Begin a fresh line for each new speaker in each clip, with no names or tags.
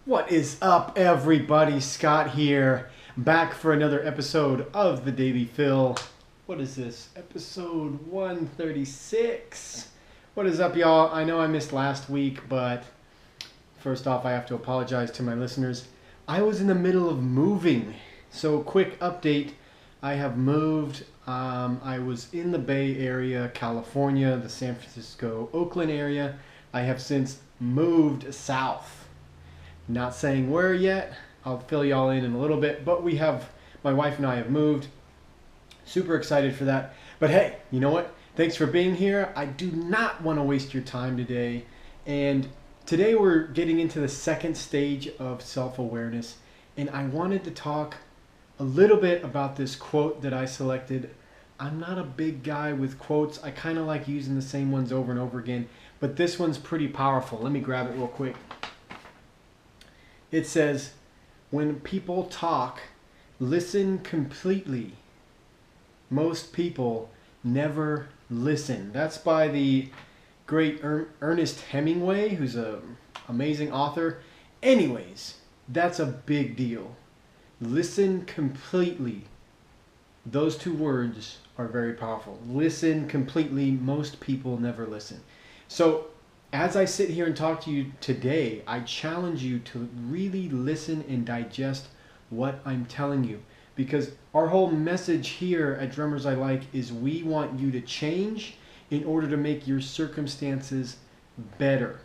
What is up, everybody? Scott here, back for another episode of the Daily Fill. What is this? Episode 136. What is up, y'all? I know I missed last week, but first off, I have to apologize to my listeners. I was in the middle of moving. So, quick update. I have moved. I was in the Bay Area, California, the San Francisco, Oakland area. I have since moved south. Not saying where yet. I'll fill y'all in a little bit, but my wife and I have moved. Super excited for that. But hey, you know what? Thanks for being here. I do not want to waste your time today. And today we're getting into the second stage of self-awareness. And I wanted to talk a little bit about this quote that I selected. I'm not a big guy with quotes. I kind of like using the same ones over and over again. But this one's pretty powerful. Let me grab it real quick. It says, when people talk, listen completely. Most people never listen. That's by the great Ernest Hemingway, who's an amazing author. Anyways, that's a big deal. Listen completely. Those two words are very powerful. Listen completely. Most people never listen. So, as I sit here and talk to you today, I challenge you to really listen and digest what I'm telling you. Because our whole message here at Drummers I Like is we want you to change in order to make your circumstances better.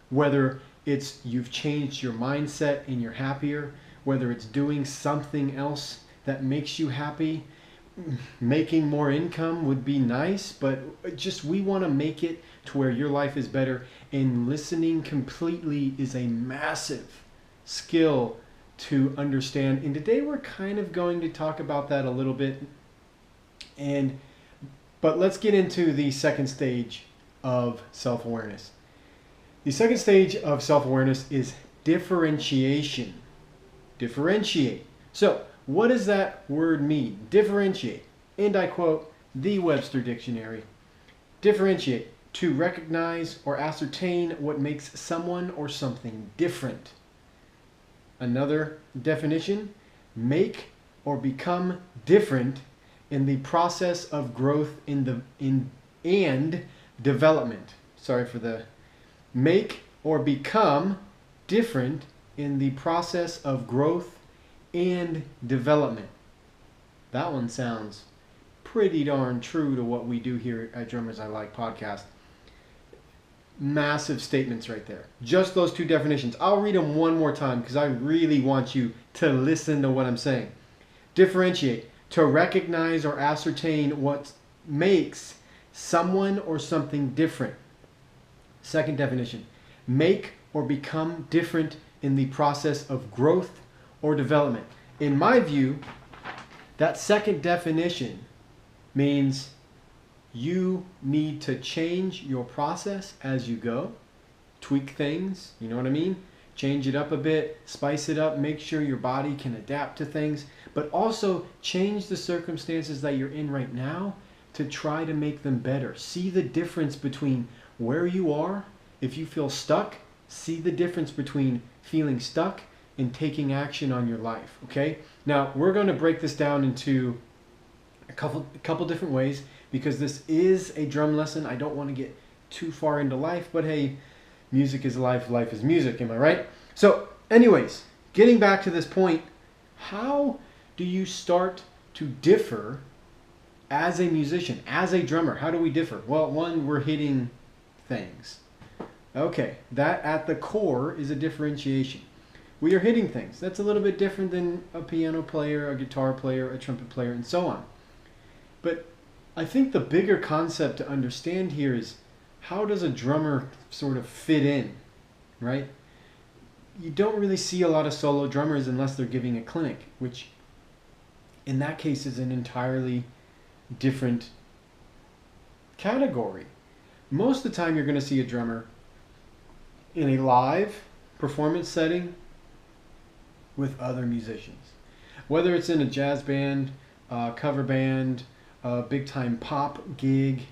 Whether it's you've changed your mindset and you're happier, whether it's doing something else that makes you happy, making more income would be nice, but just we want to make it to where your life is better, and listening completely is a massive skill to understand. And today we're kind of going to talk about that a little bit. But let's get into the second stage of self-awareness. The second stage of self-awareness is differentiation. Differentiate. So, what does that word mean? Differentiate. And I quote the Webster Dictionary. Differentiate. To recognize or ascertain what makes someone or something different. Another definition, make or become different in the process of growth and development. Sorry for the make or become different in the process of growth and development. That one sounds pretty darn true to what we do here at Drummers I Like podcast. Massive statements right there. Just those two definitions. I'll read them one more time because I really want you to listen to what I'm saying. Differentiate. To recognize or ascertain what makes someone or something different. Second definition. Make or become different in the process of growth or development. In my view, that second definition means you need to change your process as you go, tweak things, you know what I mean? Change it up a bit, spice it up, make sure your body can adapt to things, but also change the circumstances that you're in right now to try to make them better. See the difference between where you are. If you feel stuck, see the difference between feeling stuck and taking action on your life, okay? Now, we're going to break this down into a couple different ways because this is a drum lesson. I don't want to get too far into life, but hey, music is life, life is music, am I right? So, anyways, getting back to this point, how do you start to differ as a musician, as a drummer? How do we differ? Well, one, we're hitting things. Okay, that at the core is a differentiation. We are hitting things. That's a little bit different than a piano player, a guitar player, a trumpet player, and so on. But I think the bigger concept to understand here is how does a drummer sort of fit in, right? You don't really see a lot of solo drummers unless they're giving a clinic, which in that case is an entirely different category. Most of the time you're going to see a drummer in a live performance setting with other musicians. Whether it's in a jazz band, cover band, big time pop gig,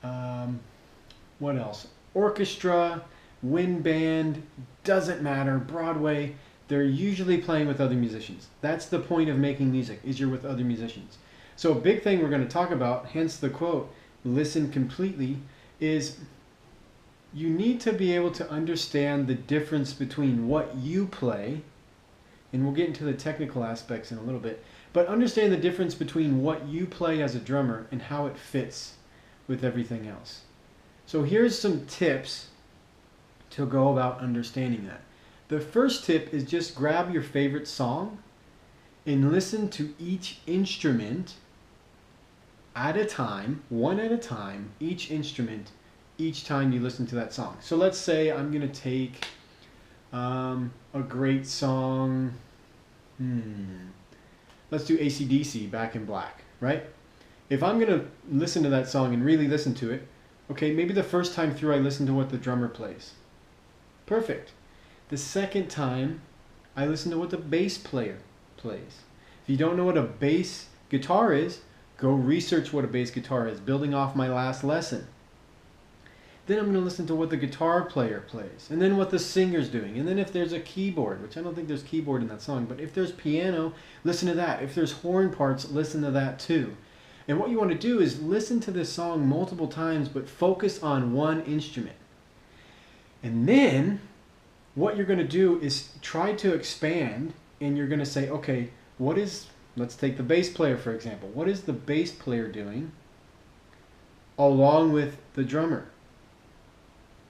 what else? Orchestra, wind band, doesn't matter, Broadway, they're usually playing with other musicians. That's the point of making music, is you're with other musicians. So a big thing we're going to talk about, hence the quote, listen completely, is you need to be able to understand the difference between what you play, and we'll get into the technical aspects in a little bit, but understand the difference between what you play as a drummer and how it fits with everything else. So here's some tips to go about understanding that. The first tip is just grab your favorite song and listen to each instrument at a time, one at a time, each instrument, each time you listen to that song. So let's say I'm going to take a great song, let's do AC/DC, Back in Black, right? If I'm going to listen to that song and really listen to it, okay, maybe the first time through I listen to what the drummer plays. Perfect. The second time, I listen to what the bass player plays. If you don't know what a bass guitar is, go research what a bass guitar is, building off my last lesson. Then I'm going to listen to what the guitar player plays, and then what the singer's doing. And then if there's a keyboard, which I don't think there's keyboard in that song, but if there's piano, listen to that. If there's horn parts, listen to that too. And what you want to do is listen to this song multiple times, but focus on one instrument. And then what you're going to do is try to expand, and you're going to say, okay, let's take the bass player for example. What is the bass player doing along with the drummer?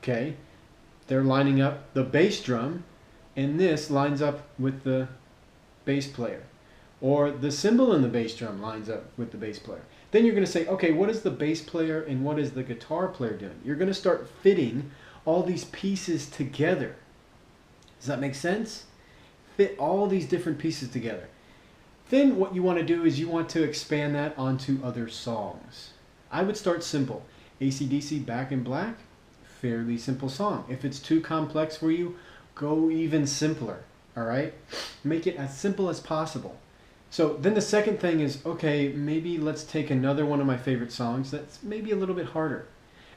Okay, they're lining up the bass drum, and this lines up with the bass player. Or the cymbal in the bass drum lines up with the bass player. Then you're going to say, okay, what is the bass player and what is the guitar player doing? You're going to start fitting all these pieces together. Does that make sense? Fit all these different pieces together. Then what you want to do is you want to expand that onto other songs. I would start simple. AC/DC, Back in Black, fairly simple song. If it's too complex for you, go even simpler, all right? Make it as simple as possible. So then the second thing is, okay, maybe let's take another one of my favorite songs that's maybe a little bit harder.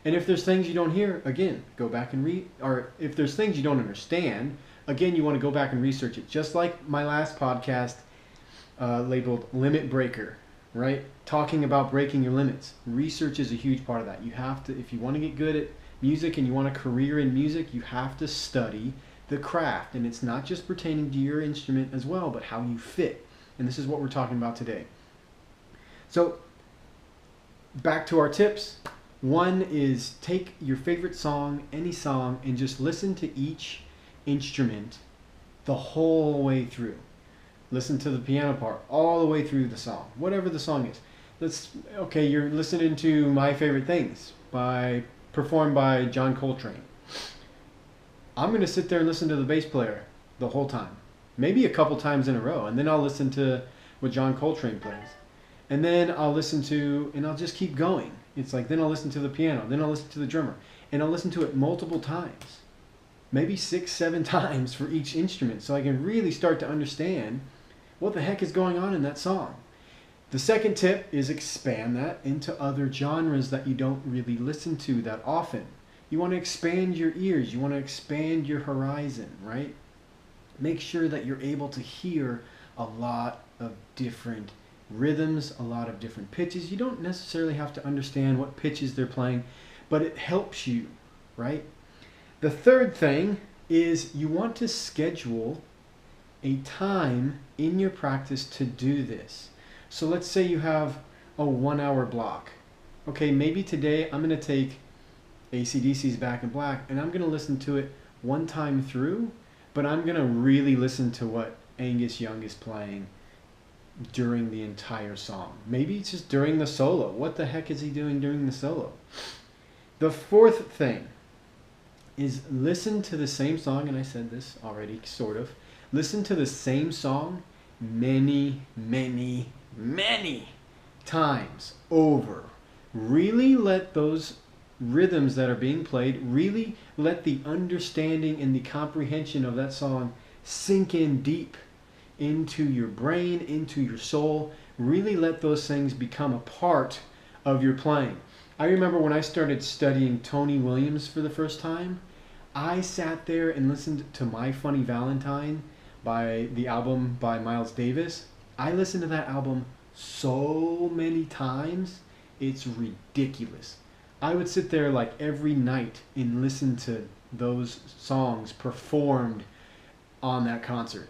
And if there's things you don't hear, again, go back and or if there's things you don't understand, again, you want to go back and research it. Just like my last podcast labeled Limit Breaker, right? Talking about breaking your limits. Research is a huge part of that. You have to, if you want to get good at music and you want a career in music, you have to study the craft. And it's not just pertaining to your instrument as well, but how you fit. And this is what we're talking about today. So back to our tips. One is take your favorite song, any song, and just listen to each instrument the whole way through. Listen to the piano part all the way through the song, whatever the song is. Okay, you're listening to My Favorite Things performed by John Coltrane. I'm going to sit there and listen to the bass player the whole time, maybe a couple times in a row, and then I'll listen to what John Coltrane plays. And then I'll listen to, and I'll just keep going. It's like, then I'll listen to the piano, then I'll listen to the drummer, and I'll listen to it multiple times. Maybe 6, 7 times for each instrument, so I can really start to understand what the heck is going on in that song. The second tip is expand that into other genres that you don't really listen to that often. You want to expand your ears, you want to expand your horizon, right? Make sure that you're able to hear a lot of different rhythms, a lot of different pitches. You don't necessarily have to understand what pitches they're playing, but it helps you, right? The third thing is you want to schedule a time in your practice to do this. So let's say you have a 1-hour block. Okay, maybe today I'm going to take AC/DC's Back in Black and I'm going to listen to it one time through, but I'm going to really listen to what Angus Young is playing during the entire song. Maybe it's just during the solo. What the heck is he doing during the solo? The fourth thing is listen to the same song, and I said this already, sort of. Listen to the same song many, many, many times over. Really let those rhythms that are being played, really let the understanding and the comprehension of that song sink in deep into your brain, into your soul. Really let those things become a part of your playing. I remember when I started studying Tony Williams for the first time, I sat there and listened to My Funny Valentine by the album by Miles Davis. I listened to that album so many times, it's ridiculous. I would sit there like every night and listen to those songs performed on that concert.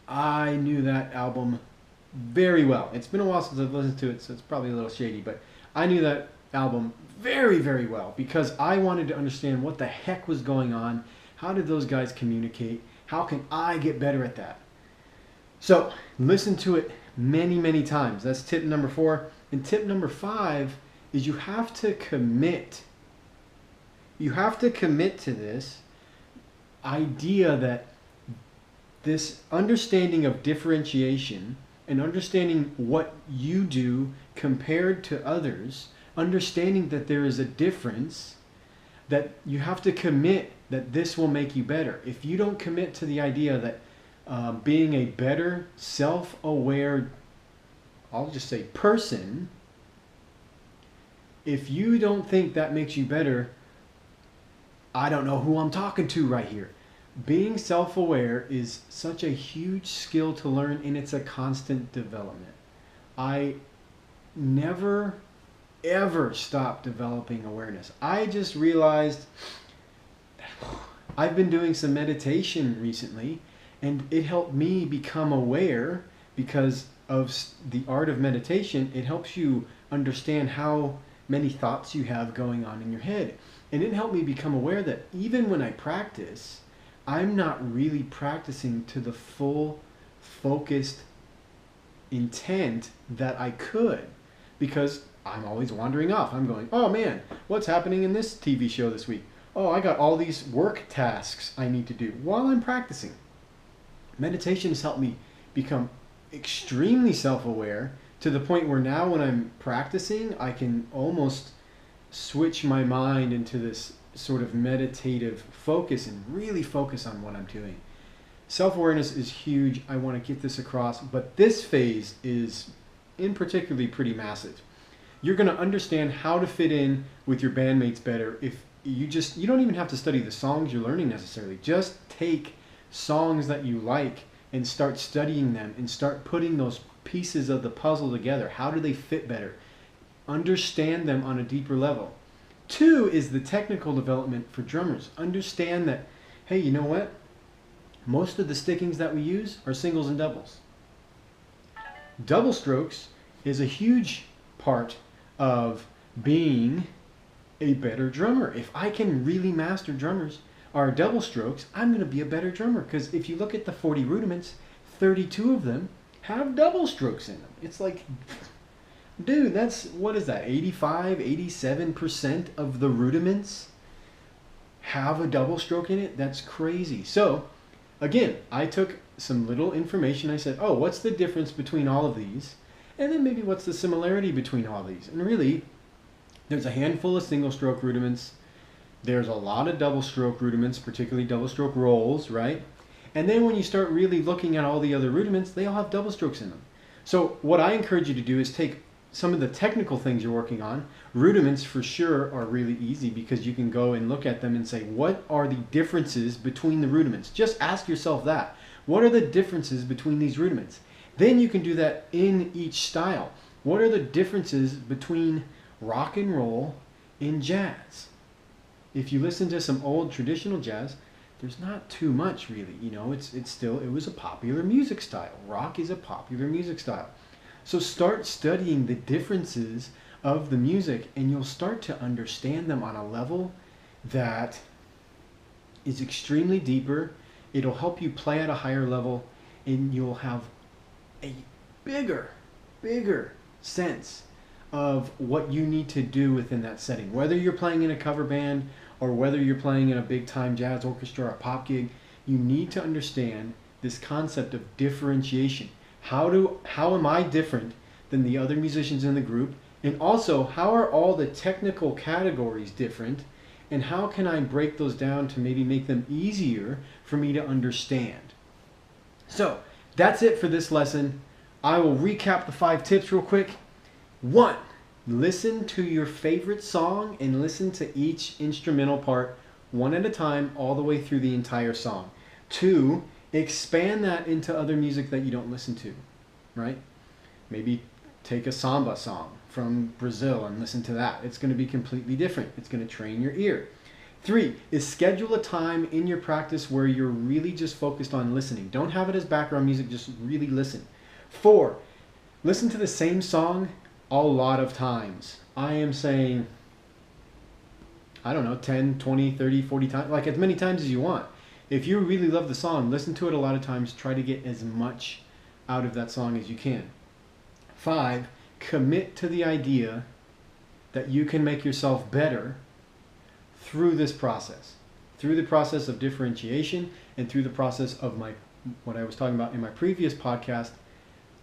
I knew that album very well. It's been a while since I've listened to it, so it's probably a little shady, but I knew that album very, very well because I wanted to understand what the heck was going on. How did those guys communicate? How can I get better at that? So listen to it many, many times. That's tip number 4. And tip number 5 is you have to commit. You have to commit to this idea that this understanding of differentiation and understanding what you do compared to others, understanding that there is a difference, that you have to commit that this will make you better. If you don't commit to the idea that being a better, self-aware, I'll just say person, if you don't think that makes you better, I don't know who I'm talking to right here. Being self-aware is such a huge skill to learn, and it's a constant development. I never, ever stop developing awareness. I just realized I've been doing some meditation recently, and it helped me become aware because of the art of meditation. It helps you understand how many thoughts you have going on in your head. And it helped me become aware that even when I practice, I'm not really practicing to the full focused intent that I could, because I'm always wandering off. I'm going, oh man, what's happening in this TV show this week? Oh, I got all these work tasks I need to do while I'm practicing. Meditation has helped me become extremely self-aware to the point where now when I'm practicing, I can almost switch my mind into this sort of meditative focus and really focus on what I'm doing. Self-awareness is huge. I want to get this across, but this phase is in particularly pretty massive. You're going to understand how to fit in with your bandmates better if you don't even have to study the songs you're learning necessarily. Just take songs that you like and start studying them and start putting those pieces of the puzzle together. How do they fit better? Understand them on a deeper level. 2 is the technical development for drummers. Understand that, hey, you know what? Most of the stickings that we use are singles and doubles. Double strokes is a huge part of being a better drummer. If I can really master drummers or double strokes, I'm going to be a better drummer, because if you look at the 40 rudiments, 32 of them have double strokes in them. It's like, dude, that's, what is that, 85, 87% of the rudiments have a double stroke in it? That's crazy. So, again, I took some little information. I said, oh, what's the difference between all of these? And then maybe what's the similarity between all these? And really, there's a handful of single stroke rudiments. There's a lot of double stroke rudiments, particularly double stroke rolls, right? And then when you start really looking at all the other rudiments, they all have double strokes in them. So what I encourage you to do is take some of the technical things you're working on. Rudiments for sure are really easy because you can go and look at them and say, what are the differences between the rudiments? Just ask yourself that. What are the differences between these rudiments? Then you can do that in each style. What are the differences between rock and roll and jazz? If you listen to some old traditional jazz, there's not too much really. You know, it was a popular music style. Rock is a popular music style. So start studying the differences of the music, and you'll start to understand them on a level that is extremely deeper. It'll help you play at a higher level, and you'll have a bigger sense of what you need to do within that setting. Whether you're playing in a cover band or whether you're playing in a big time jazz orchestra or a pop gig, you need to understand this concept of differentiation. How am I different than the other musicians in the group? And also, how are all the technical categories different? And how can I break those down to maybe make them easier for me to understand? So, that's it for this lesson. I will recap the 5 tips real quick. 1, listen to your favorite song and listen to each instrumental part one at a time all the way through the entire song. 2, expand that into other music that you don't listen to, right? Maybe take a samba song from Brazil and listen to that. It's going to be completely different. It's going to train your ear. 3 is schedule a time in your practice where you're really just focused on listening. Don't have it as background music, just really listen. 4, listen to the same song a lot of times. I am saying, I don't know, 10, 20, 30, 40 times, like as many times as you want. If you really love the song, listen to it a lot of times. Try to get as much out of that song as you can. 5, commit to the idea that you can make yourself better through this process, through the process of differentiation and through the process of what I was talking about in my previous podcast,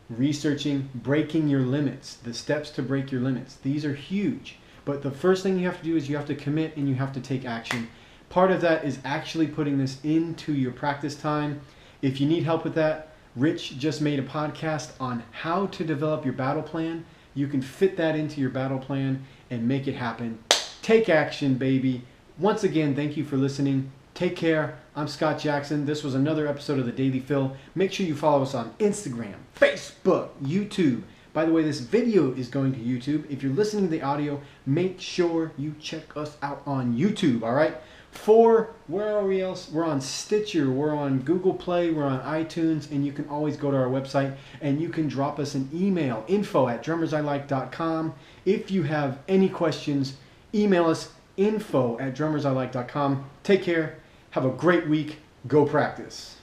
researching, breaking your limits, the steps to break your limits. These are huge. But the first thing you have to do is you have to commit and you have to take action. Part of that is actually putting this into your practice time. If you need help with that, Rich just made a podcast on how to develop your battle plan. You can fit that into your battle plan and make it happen. Take action, baby. Once again, thank you for listening. Take care. I'm Scott Jackson. This was another episode of the Daily Fill. Make sure you follow us on Instagram, Facebook, YouTube. By the way, this video is going to YouTube. If you're listening to the audio, make sure you check us out on YouTube, all right? 4, where are we else? We're on Stitcher, we're on Google Play, we're on iTunes, and you can always go to our website and you can drop us an email, info@drummersilike.com. If you have any questions, email us, info@drummersilike.com. Take care. Have a great week. Go practice.